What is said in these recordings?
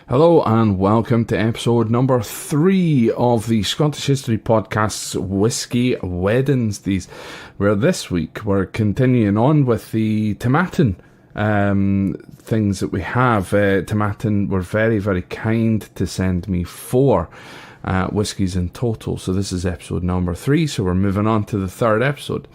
Hello and welcome to episode number 3 of the Scottish History Podcast's Whisky Wednesdays, where this week we're continuing on with the Tomatin things that we have. Tomatin were very, very kind to send me 4 whiskies in total, so this is episode number 3, so we're moving on to the 3rd episode.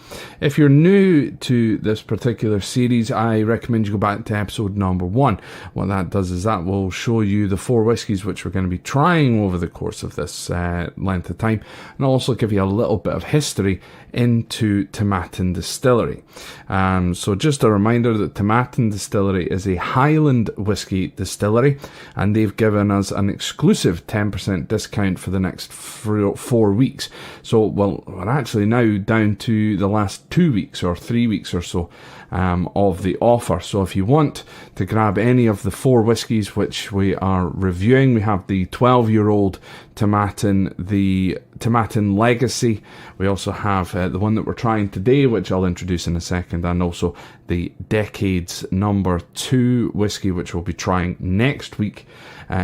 If you're new to this particular series, I recommend you go back to episode number 1. What that does is that will show you the 4 whiskies which we're going to be trying over the course of this length of time, and also give you a little bit of history into Tomatin Distillery. So just a reminder that Tomatin Distillery is a Highland whiskey distillery, and they've given us an exclusive 10% discount for the next 4 weeks. So, well, we're actually now down to the last 2 weeks or 3 weeks or so of the offer. So if you want to grab any of the 4 whiskies which we are reviewing, we have the 12-year-old Tomatin, the Tomatin Legacy. We also have the one that we're trying today, which I'll introduce in a second, and also the Decades number 2 whiskey, which we'll be trying next week.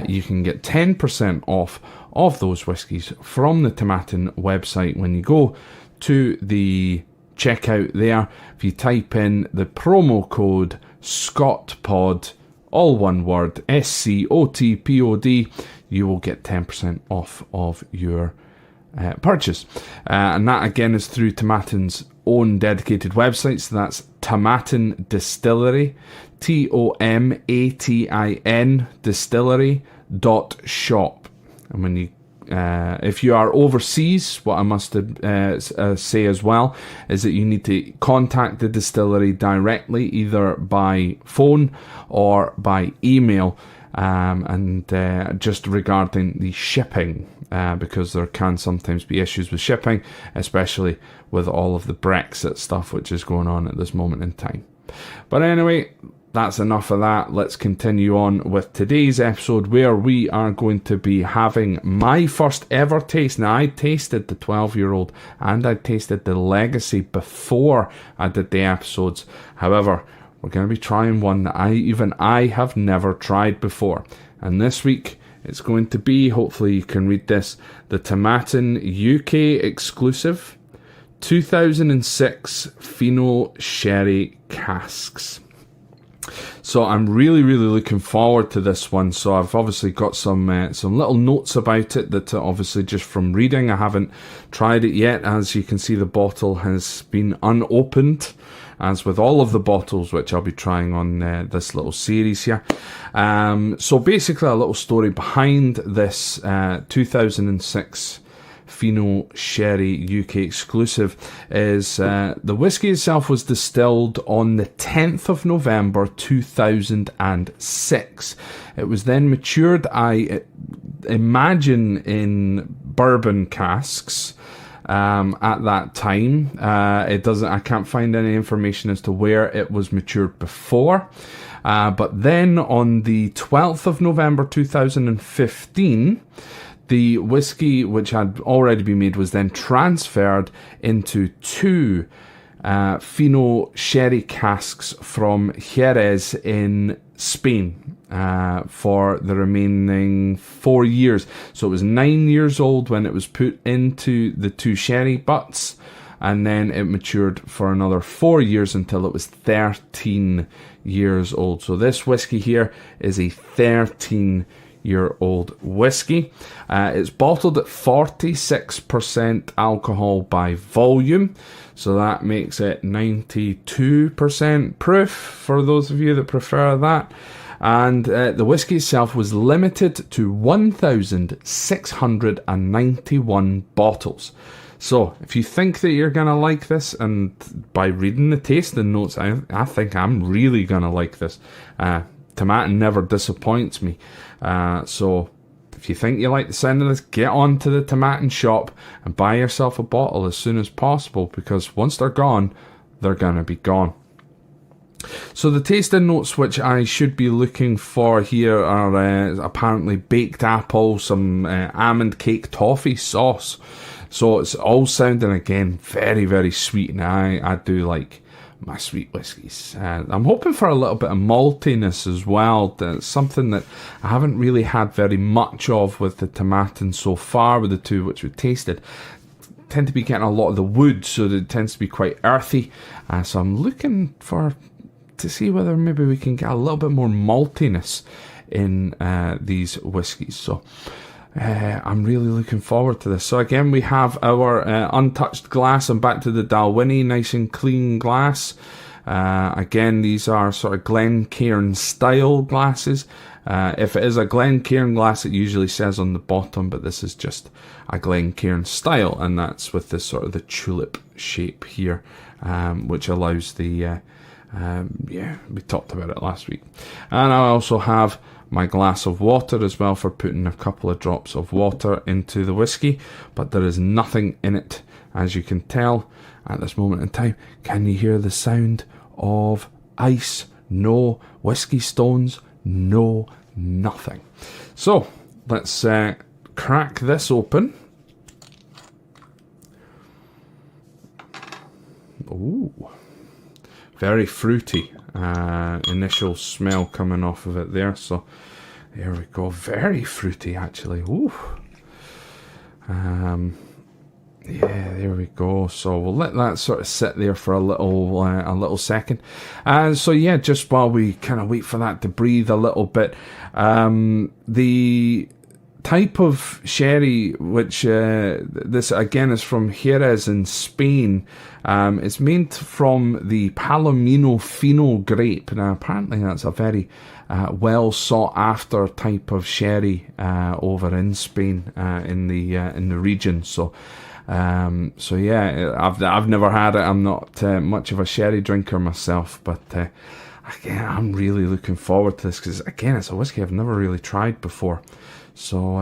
You can get 10% off of those whiskies from the Tomatin website when you go to the checkout there. If you type in the promo code SCOTPOD, all one word, SCOTPOD, you will get 10% off of your purchase. And that again is through Tomatin's own dedicated website, so that's Tomatin Distillery, TOMATIN distillery.shop. And when you if you are overseas, what I must say as well is that you need to contact the distillery directly, either by phone or by email, and just regarding the shipping, because there can sometimes be issues with shipping, especially with all of the Brexit stuff which is going on at this moment in time. But anyway, that's enough of that. Let's continue on with today's episode, where we are going to be having my first ever taste. Now, I tasted the 12-year-old and I tasted the Legacy before I did the episodes. However, we're going to be trying one that I have never tried before. And this week, it's going to be, hopefully you can read this, the Tomatin UK exclusive 2006 Fino Sherry Casks. So I'm really, really looking forward to this one. So I've obviously got some little notes about it that obviously just from reading. I haven't tried it yet. As you can see, the bottle has been unopened, as with all of the bottles which I'll be trying on this little series here. So basically a little story behind this 2006 Fino Sherry UK exclusive is the whiskey itself was distilled on the 10th of November 2006. It was then matured, I imagine, in bourbon casks at that time. I can't find any information as to where it was matured before. But then on the 12th of November 2015, the whiskey, which had already been made, was then transferred into 2 Fino Sherry casks from Jerez in Spain for the remaining 4 years. So it was 9 years old when it was put into the 2 sherry butts, and then it matured for another 4 years until it was 13 years old. So this whiskey here is a 13-year-old whiskey. It's bottled at 46% alcohol by volume, so that makes it 92% proof for those of you that prefer that. And the whiskey itself was limited to 1,691 bottles. So if you think that you're going to like this, and by reading the tasting notes, I think I'm really going to like this. Tomatin never disappoints me. So if you think you like the sound of this, get on to the Tomatin shop and buy yourself a bottle as soon as possible, because once they're gone, they're going to be gone. So the tasting notes which I should be looking for here are apparently baked apple, some almond cake toffee sauce. So it's all sounding, again, very, very sweet. And I do like my sweet whiskies. I'm hoping for a little bit of maltiness as well. That's something that I haven't really had very much of with the Tomatin so far, with the two which we tasted. Tend to be getting a lot of the wood, so it tends to be quite earthy. So I'm looking to see whether maybe we can get a little bit more maltiness in these whiskies. So I'm really looking forward to this. So again, we have our untouched glass, and back to the Dalwhinnie, nice and clean glass. Again, these are sort of Glencairn style glasses. If it is a Glencairn glass, it usually says on the bottom, but this is just a Glencairn style, and that's with this sort of the tulip shape here, which allows the we talked about it last week. And I also have my glass of water as well for putting a couple of drops of water into the whiskey, but there is nothing in it, as you can tell at this moment in time. Can you hear the sound of ice? No whiskey stones, no nothing. So let's crack this open. Ooh, very fruity initial smell coming off of it there. So there we go, very fruity actually. Ooh. Yeah, there we go. So we'll let that sort of sit there for a little second. And so yeah, just while we kind of wait for that to breathe a little bit, the type of sherry, which this again is from Jerez in Spain, it's made from the Palomino Fino grape. Now apparently that's a very well sought after type of sherry over in Spain, in the region. So yeah, I've never had it. I'm not much of a sherry drinker myself, but again, I'm really looking forward to this, because again, it's a whiskey I've never really tried before. So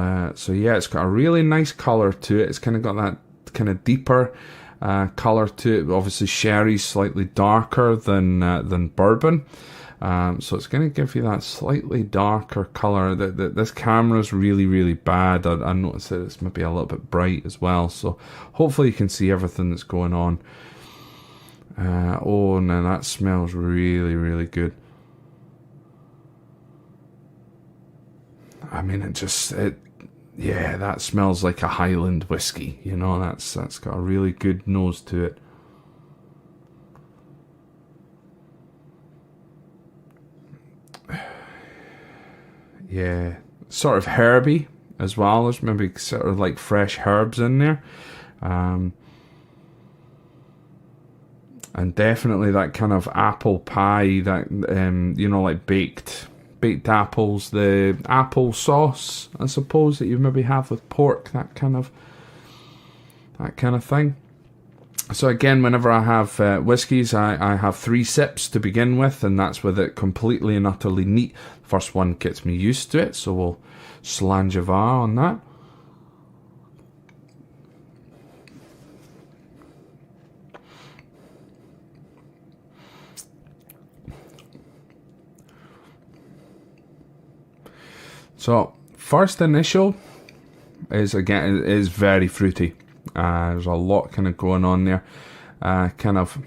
yeah, it's got a really nice colour to it. It's kind of got that kind of deeper colour to it. Obviously, sherry's slightly darker than bourbon. So it's going to give you that slightly darker colour. This camera's really, really bad. I noticed that it's maybe a little bit bright as well. So hopefully you can see everything that's going on. Oh, now that smells really, really good. I mean, yeah, that smells like a Highland whiskey. You know, that's got a really good nose to it. Yeah, sort of herby as well. There's maybe sort of like fresh herbs in there. And definitely that kind of apple pie, that, like baked apples, the apple sauce, I suppose, that you maybe have with pork, that kind of thing. So again, whenever I have whiskies, I have 3 sips to begin with, and that's with it completely and utterly neat. First one gets me used to it, so we'll Slanjava on that. So first initial is very fruity. There's a lot kind of going on there, kind of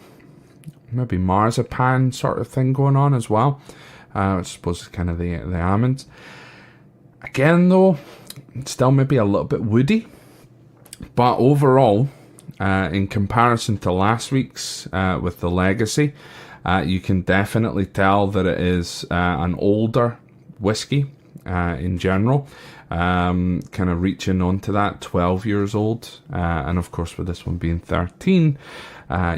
maybe marzipan sort of thing going on as well. I suppose it's kind of the almonds. Again though, still maybe a little bit woody, but overall, in comparison to last week's with the Legacy, you can definitely tell that it is an older whiskey. In general, kind of reaching onto that 12 years old, and of course with this one being 13,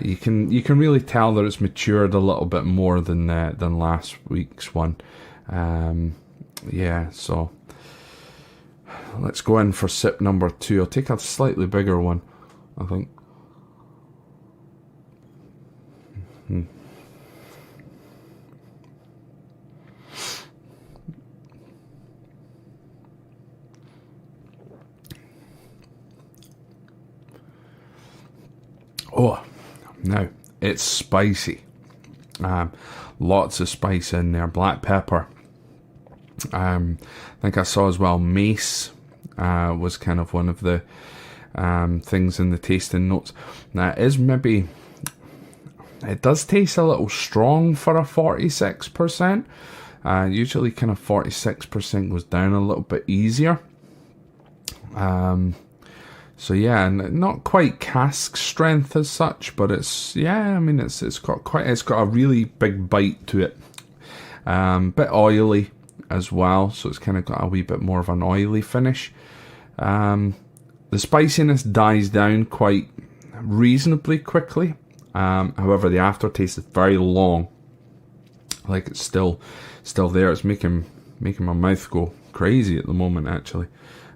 you can really tell that it's matured a little bit more than last week's one. Yeah, so let's go in for sip number 2. I'll take a slightly bigger one, I think. Oh, now it's spicy. Lots of spice in there. Black pepper. I think I saw as well mace was kind of one of the things in the tasting notes. Now it is maybe, It does taste a little strong for a 46%. Usually kind of 46% goes down a little bit easier. So yeah, not quite cask strength as such, but it's got a really big bite to it. Bit oily as well, so it's kind of got a wee bit more of an oily finish. The spiciness dies down quite reasonably quickly. However, the aftertaste is very long. Like it's still there. It's making my mouth go crazy at the moment, actually.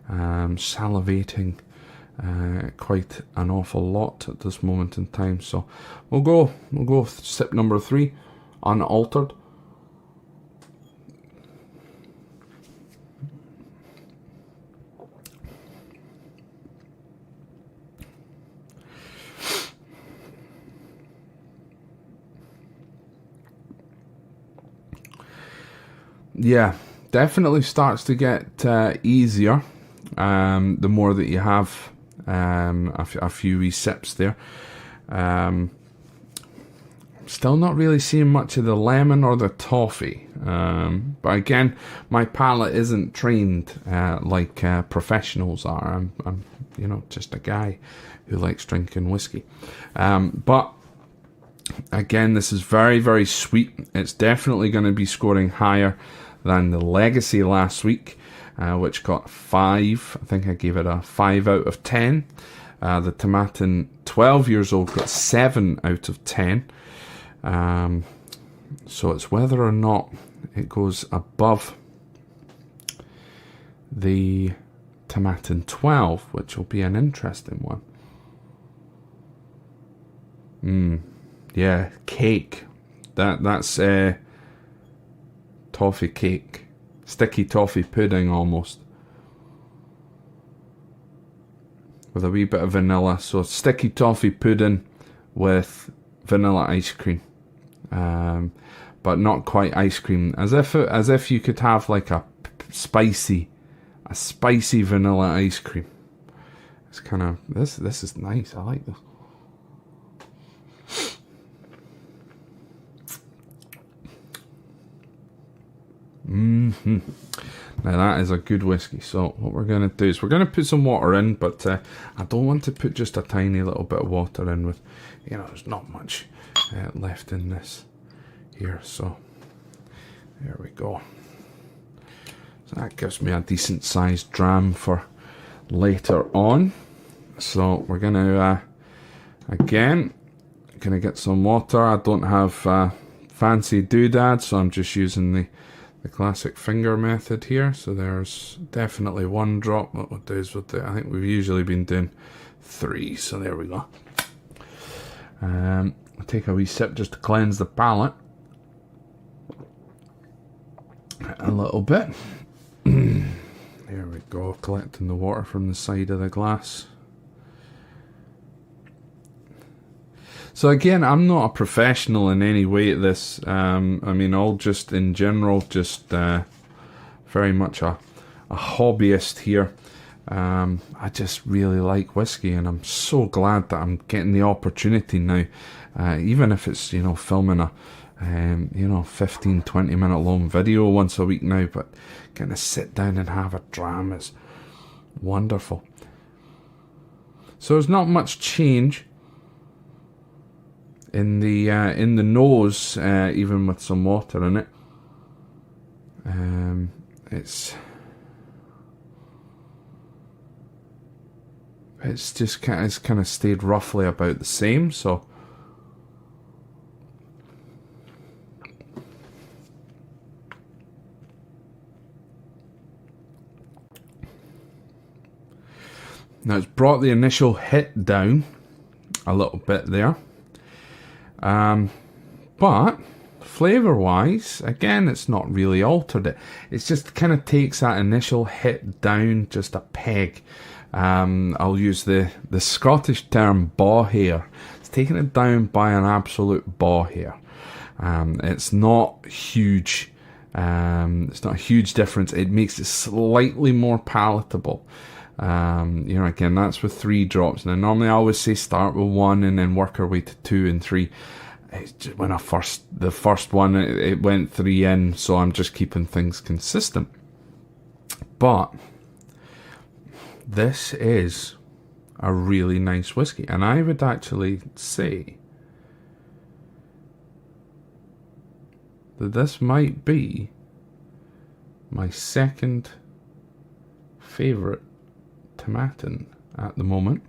Salivating quite an awful lot at this moment in time. So we'll go sip number 3, unaltered. Yeah, definitely starts to get easier the more that you have a few wee sips there. Still not really seeing much of the lemon or the toffee, but again, my palate isn't trained like professionals are. I'm just a guy who likes drinking whiskey, but again, this is very, very sweet. It's definitely going to be scoring higher than the Legacy last week, which got 5. I think I gave it a 5 out of 10. The Tomatin 12 years old got 7 out of 10. So it's whether or not it goes above the Tomatin 12, which will be an interesting one. Yeah, cake. That's toffee cake. Sticky toffee pudding almost. With a wee bit of vanilla. So sticky toffee pudding with vanilla ice cream. But not quite ice cream. As if you could have like a spicy vanilla ice cream. It's kind of this is nice. I like this. Now that is a good whiskey. So what we're going to do is we're going to put some water in, but I don't want to put just a tiny little bit of water in with, there's not much left in this here. So there we go. So that gives me a decent sized dram for later on. So we're going to again get some water. I don't have fancy doodads, so I'm just using the classic finger method here. So there's definitely 1 drop. What we'll do is I think we've usually been doing 3, so there we go. I'll take a wee sip just to cleanse the palate a little bit. There we go, collecting the water from the side of the glass. So again, I'm not a professional in any way at this. I'll just in general, just very much a hobbyist here. I just really like whiskey, and I'm so glad that I'm getting the opportunity now, even if it's filming a 15-20 minute long video once a week now, but getting to sit down and have a dram is wonderful. So there's not much change in the nose, even with some water in it. It's just kind of stayed roughly about the same. So now it's brought the initial hit down a little bit there. But flavour wise, again, it's not really altered it. It's just kind of takes that initial hit down just a peg. I'll use the Scottish term baw hair. It's taking it down by an absolute baw hair. It's not huge. It's not a huge difference. It makes it slightly more palatable. Again, that's with 3 drops. Now, normally I always say start with 1 and then work our way to 2 and 3. it's just when the first one, it went 3 in, so I'm just keeping things consistent. But this is a really nice whiskey, and I would actually say that this might be my second favourite Tomatin at the moment.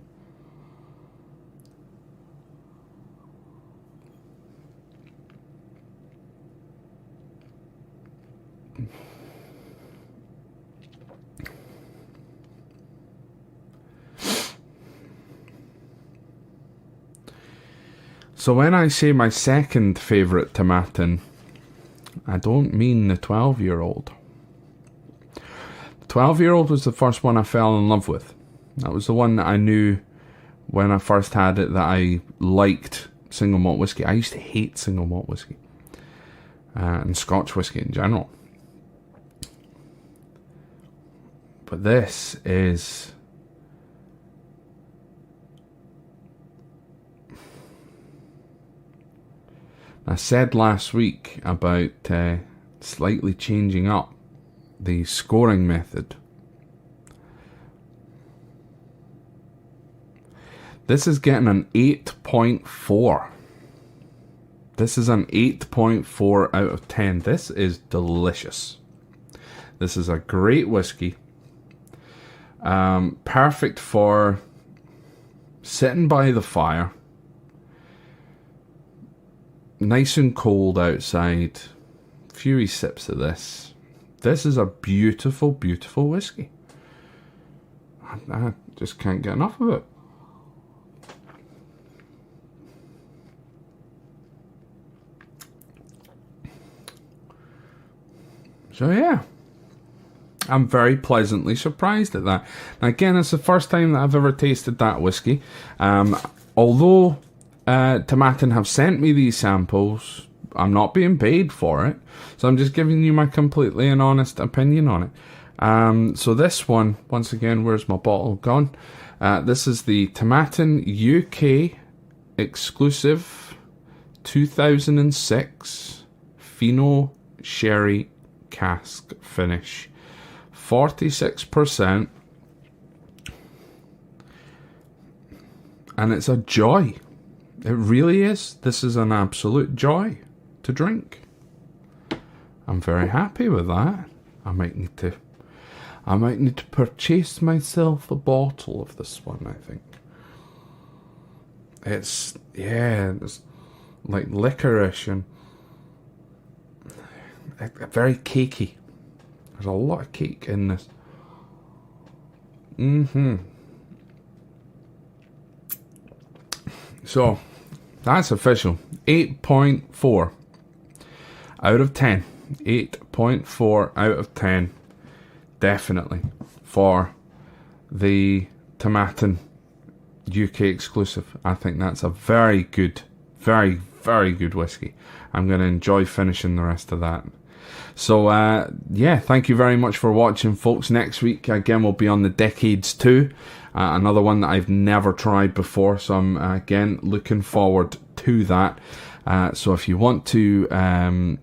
So when I say my second favourite Tomatin, I don't mean the 12-year-old. The 12-year-old was the first one I fell in love with. That was the one that I knew when I first had it that I liked single malt whiskey. I used to hate single malt whiskey. And Scotch whiskey in general. But this is... I said last week about slightly changing up the scoring method. This is getting an 8.4. This is an 8.4 out of 10. This is delicious. This is a great whiskey. Perfect for sitting by the fire. Nice and cold outside. Few sips of this. This is a beautiful, beautiful whiskey. I just can't get enough of it. So yeah, I'm very pleasantly surprised at that. Now again, it's the first time that I've ever tasted that whiskey. Although Tomatin have sent me these samples, I'm not being paid for it, so I'm just giving you my completely and honest opinion on it. So this one, once again, where's my bottle gone? This is the Tomatin UK exclusive 2006 Fino Sherry Cask finish, 46%, and it's a joy. It really is. This is an absolute joy to drink. I'm very happy with that. I might need to purchase myself a bottle of this one, I think. It's like licorice and very cakey. There's a lot of cake in this. So that's official. 8.4 out of 10. 8.4 out of 10. Definitely for the Tomatin UK exclusive. I think that's a very good, very, very good whiskey. I'm going to enjoy finishing the rest of that. So yeah, thank you very much for watching, folks. Next week again we'll be on the Decades 2, another one that I've never tried before, so I'm again looking forward to that. So if you want to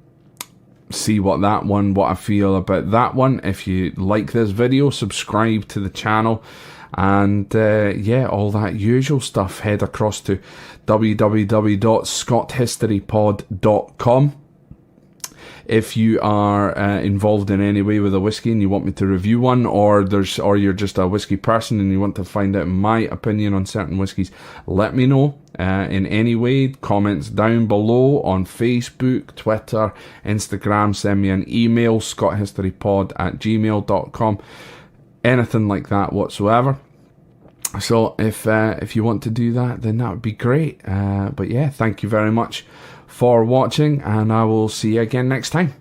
see what I feel about that one, if you like this video, subscribe to the channel, and yeah, all that usual stuff. Head across to www.scotthistorypod.com. If you are involved in any way with a whiskey and you want me to review one, or you're just a whiskey person and you want to find out my opinion on certain whiskies, let me know in any way. Comments down below on Facebook, Twitter, Instagram. Send me an email, scotthistorypod@gmail.com. Anything like that whatsoever. So if you want to do that, then that would be great. But yeah, thank you very much for watching, and I will see you again next time.